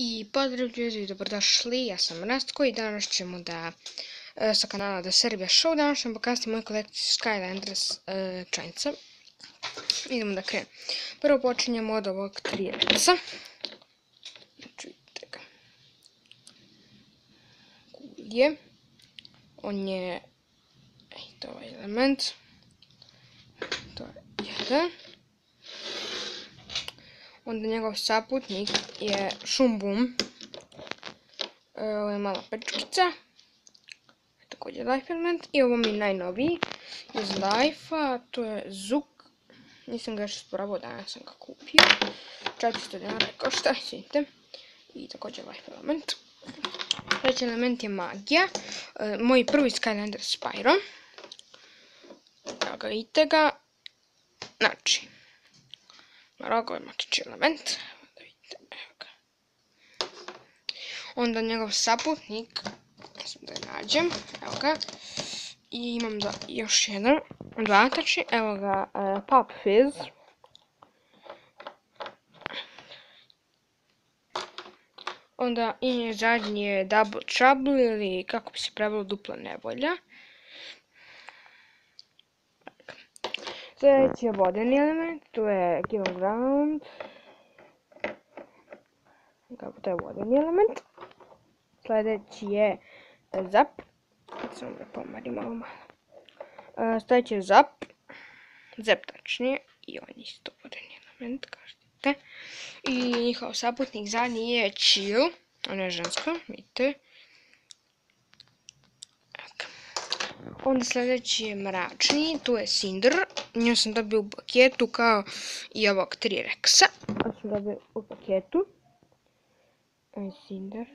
I pozdrav ljudi, dobrodošli, ja sam Rastko i danas ćemo sa kanala The Serbia Show, danas ćemo pokazati moju kolekciju Skylanders čajnica. Idemo da krenemo. Prvo počinjemo od ovog trijeca. Znači, vidite ga. Kulje. On je, to je ovaj element. To je jedan. Onda njegov saputnik je Šum Bum. Ovo je mala pečkica. Također Life element. I ovo mi je najnoviji iz Life-a. To je Zuk. Nisam ga još isprobao, danas sam ga kupio. 400 dinara košta, vidite. I također Life element. Treći element je Magija. Moj prvi Skylander Spyro. Evo ga, vidite ga. Znači, rogove makići element. Onda njegov saputnik. Sam da je nađem. Evo ga. I imam još jedan. Dva tači. Evo ga Pop Fizz. Onda i zadnji je Double Trouble ili kako bi se pravilo dupla nevolja. Sljedeći je vodeni element, tu je Kilogram. To je vodeni element. Sljedeći je Zap. Samo da pomarim malo malo. Sljedeći je Zap. Zap tačnije. I on je isto vodeni element, kažete. I njihov saputnik zadnji je Chill. Ona je ženska, vidite. Onda sljedeći je mračni, tu je Cinder. Nju sam dobio u paketu kao i ovog T-Rexa. Ovo sam dobio u paketu. Ovo je Cinder.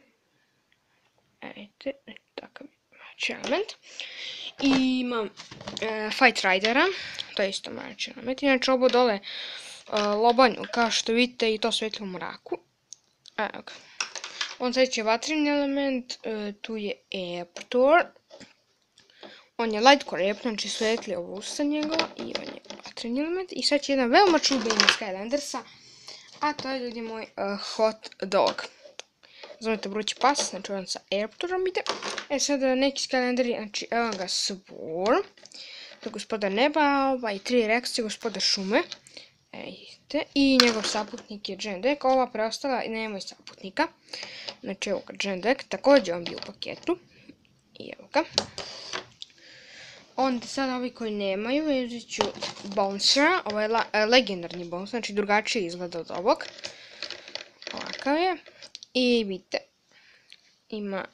Vidite, takav mračni element. I imam Fight Ridera, to je isto mračni element. Inače ovo dole lobanju, kao što vidite, i to svetli u mraku. Evo ga. On sljedeći je vatreni element, tu je Aptor. On je Lightcore Ape, znači svetli ovo usta njegova i on je vatreni element. I sad će jedan veoma čudan iz Skylandersa, a to je, ljudi moji, Hot Dog. Zovete vrući pas, znači on sa Aptorom ide. Sada neki Skylanderi, znači evo ga Swarm, to je gospodar neba, ovaj T-Rex je gospodar šume. Vidite, i njegov saputnik je Jendek, ova preostala nema saputnika. Znači evo ga Jendek, također on bio u paketu. I evo ga. Onda sada ovi koji nemaju, uzet ću Bouncera, ovo je legendarni Bouncer, znači drugačije izgleda od ovog. Ovakav je. I vidite, ima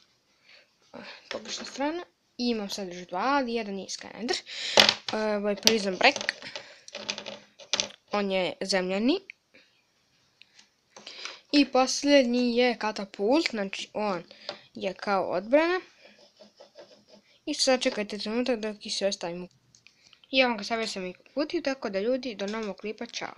pogrešna strana. I imam sad još dva, ali jedan nije Skylander. Ovo je Prison Break. On je zemljani. I posljednji je Katapult, znači on je kao odbrana. I sad čekajte trenutak dok ih sve stavimo. I ja vam ga savio sam i kuputio, tako da ljudi, do novog klipa, čao.